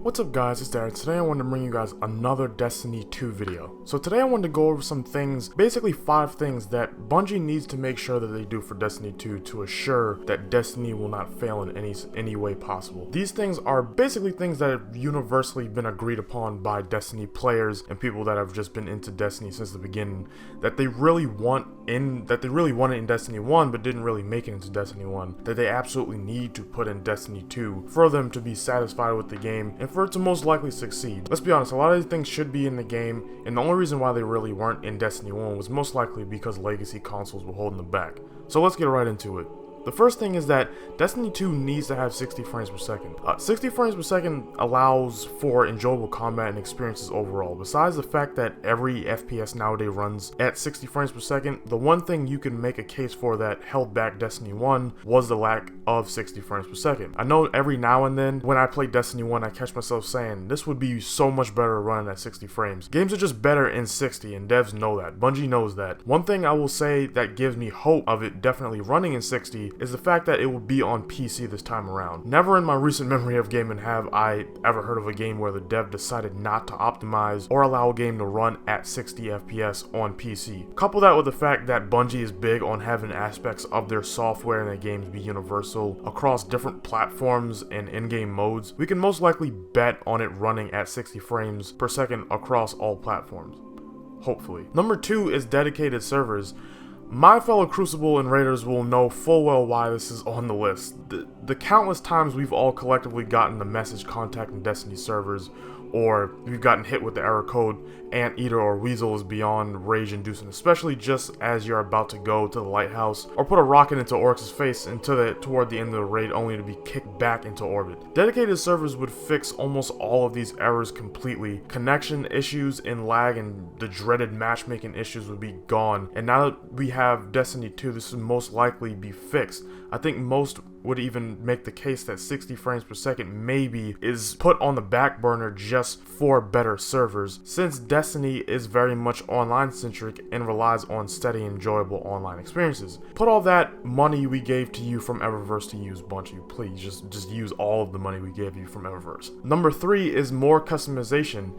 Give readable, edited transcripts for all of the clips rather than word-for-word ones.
What's up guys, it's Darren. Today I wanted to bring you guys another Destiny 2 video. So today I wanted to go over some things, basically 5 things that Bungie needs to make sure that they do for Destiny 2 to assure that Destiny will not fail in any way possible. These things are basically things that have universally been agreed upon by Destiny players and people that have just been into Destiny since the beginning, that they really wanted in Destiny 1 but didn't really make it into Destiny 1, that they absolutely need to put in Destiny 2 for them to be satisfied with the game and for it to most likely succeed. Let's be honest, a lot of these things should be in the game, and the only reason why they really weren't in Destiny 1 was most likely because legacy consoles were holding them back. So let's get right into it. The first thing is that Destiny 2 needs to have 60 frames per second. 60 frames per second allows for enjoyable combat and experiences overall. Besides the fact that every FPS nowadays runs at 60 frames per second, the one thing you can make a case for that held back Destiny 1 was the lack of 60 frames per second. I know every now and then when I play Destiny 1, I catch myself saying, this would be so much better running at 60 frames. Games are just better in 60, and devs know that. Bungie knows that. One thing I will say that gives me hope of it definitely running in 60 is the fact that it will be on PC this time around. Never in my recent memory of gaming have I ever heard of a game where the dev decided not to optimize or allow a game to run at 60 FPS on PC. Couple that with the fact that Bungie is big on having aspects of their software and their games be universal across different platforms and in-game modes, we can most likely bet on it running at 60 frames per second across all platforms. Hopefully. Number 2 is dedicated servers. My fellow Crucible and Raiders will know full well why this is on the list. The countless times we've all collectively gotten the message contacting Destiny servers, or we've gotten hit with the error code Anteater or Weasel is beyond rage inducing, especially just as you're about to go to the lighthouse or put a rocket into Oryx's face toward the end of the raid only to be kicked back into orbit. Dedicated servers would fix almost all of these errors completely. Connection issues and lag and the dreaded matchmaking issues would be gone, and now that we have Destiny 2, this would most likely be fixed. I think most would even make the case that 60 frames per second maybe is put on the back burner just for better servers, since Destiny is very much online centric and relies on steady, enjoyable online experiences. Put all that money we gave to you from Eververse to use, Bungie. Please just use all of the money we gave you from Eververse. Number 3 is more customization.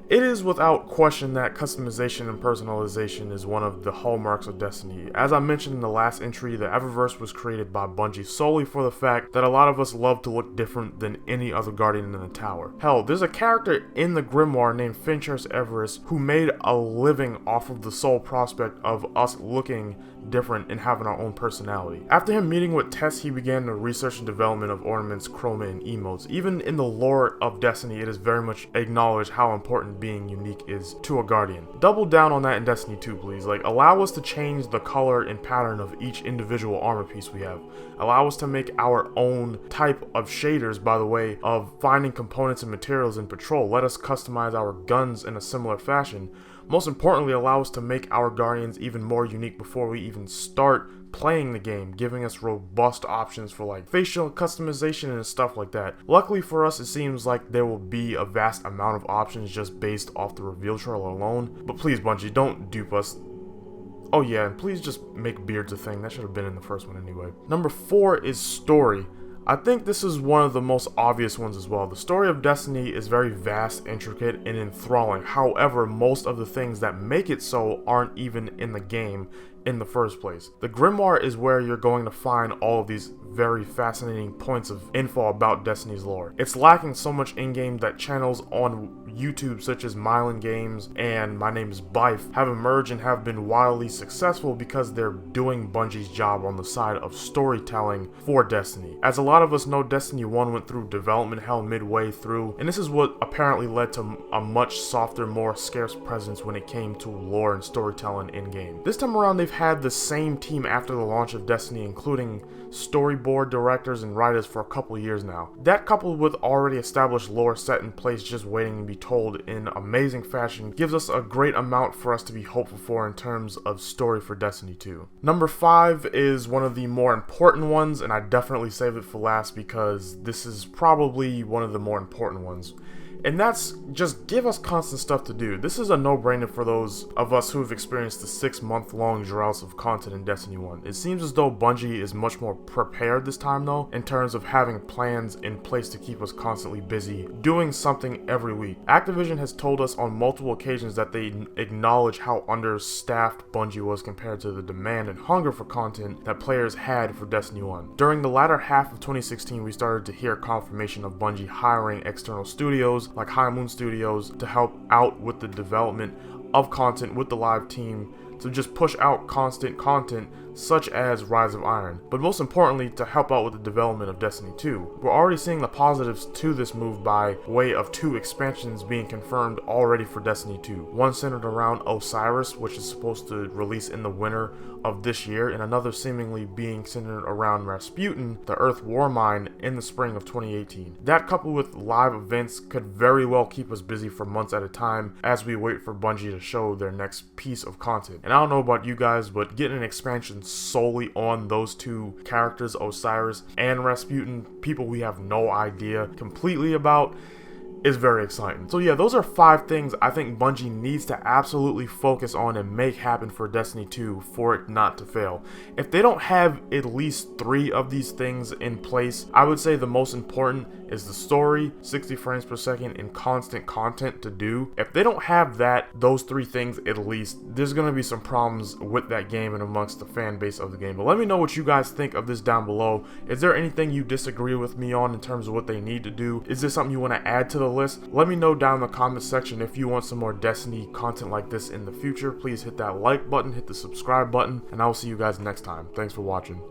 It is without question that customization and personalization is one of the hallmarks of Destiny. As I mentioned in the last entry, the Eververse was created by Bungie solely for the fact that a lot of us love to look different than any other Guardian in the tower. Hell, there's a character in the Grimoire named Fincher's Everest who made a living off of the sole prospect of us looking different and having our own personality. After him meeting with Tess, he began the research and development of ornaments, chroma, and emotes. Even in the lore of Destiny, it is very much acknowledged how important being unique is to a Guardian. Double down on that in Destiny 2, please. Allow us to change the color and pattern of each individual armor piece we have. Allow us to make our own type of shaders by the way of finding components and materials in Patrol. Let us customize our guns in a similar fashion. Most importantly, allow us to make our Guardians even more unique before we even start playing the game, giving us robust options for facial customization and stuff like that. Luckily for us, it seems like there will be a vast amount of options just based off the reveal trailer alone. But please, Bungie, don't dupe us. Oh yeah, and please just make beards a thing. That should have been in the first one anyway. Number 4 is story. I think this is one of the most obvious ones as well. The story of Destiny is very vast, intricate, and enthralling. However, most of the things that make it so aren't even in the game in the first place. The Grimoire is where you're going to find all of these very fascinating points of info about Destiny's lore. It's lacking so much in-game that channels on YouTube such as Mylan Games and My Name is Bife have emerged and have been wildly successful because they're doing Bungie's job on the side of storytelling for Destiny. As a lot of us know, Destiny 1 went through development hell midway through, and this is what apparently led to a much softer, more scarce presence when it came to lore and storytelling in-game. This time around, they've had the same team after the launch of Destiny, including storyboard directors and writers for a couple of years now. That, coupled with already established lore set in place just waiting to be told in amazing fashion, gives us a great amount for us to be hopeful for in terms of story for Destiny 2. Number 5 is one of the more important ones, and I definitely saved it for last because this is probably one of the more important ones. And that's just give us constant stuff to do. This is a no-brainer for those of us who have experienced the 6-month-long droughts of content in Destiny 1. It seems as though Bungie is much more prepared this time though, in terms of having plans in place to keep us constantly busy, doing something every week. Activision has told us on multiple occasions that they acknowledge how understaffed Bungie was compared to the demand and hunger for content that players had for Destiny 1. During the latter half of 2016, we started to hear confirmation of Bungie hiring external studios like High Moon Studios to help out with the development of content with the live team, to just push out constant content such as Rise of Iron, but most importantly to help out with the development of Destiny 2. We're already seeing the positives to this move by way of 2 expansions being confirmed already for Destiny 2. One centered around Osiris, which is supposed to release in the winter of this year, and another seemingly being centered around Rasputin, the Earth War Mine, in the spring of 2018. That coupled with live events could very well keep us busy for months at a time as we wait for Bungie to show their next piece of content. And I don't know about you guys, but getting an expansion solely on those 2 characters, Osiris and Rasputin, people we have no idea completely about, is very exciting. So yeah, those are 5 things I think Bungie needs to absolutely focus on and make happen for Destiny 2 for it not to fail. If they don't have at least 3 of these things in place, I would say the most important is the story, 60 frames per second, and constant content to do. If they don't have that, those 3 things at least, there's going to be some problems with that game and amongst the fan base of the game. But let me know what you guys think of this down below. Is there anything you disagree with me on in terms of what they need to do? Is there something you want to add to the list? Let me know down in the comment section. If you want some more Destiny content like this in the future, please hit that like button, hit the subscribe button, and I will see you guys next time. Thanks for watching.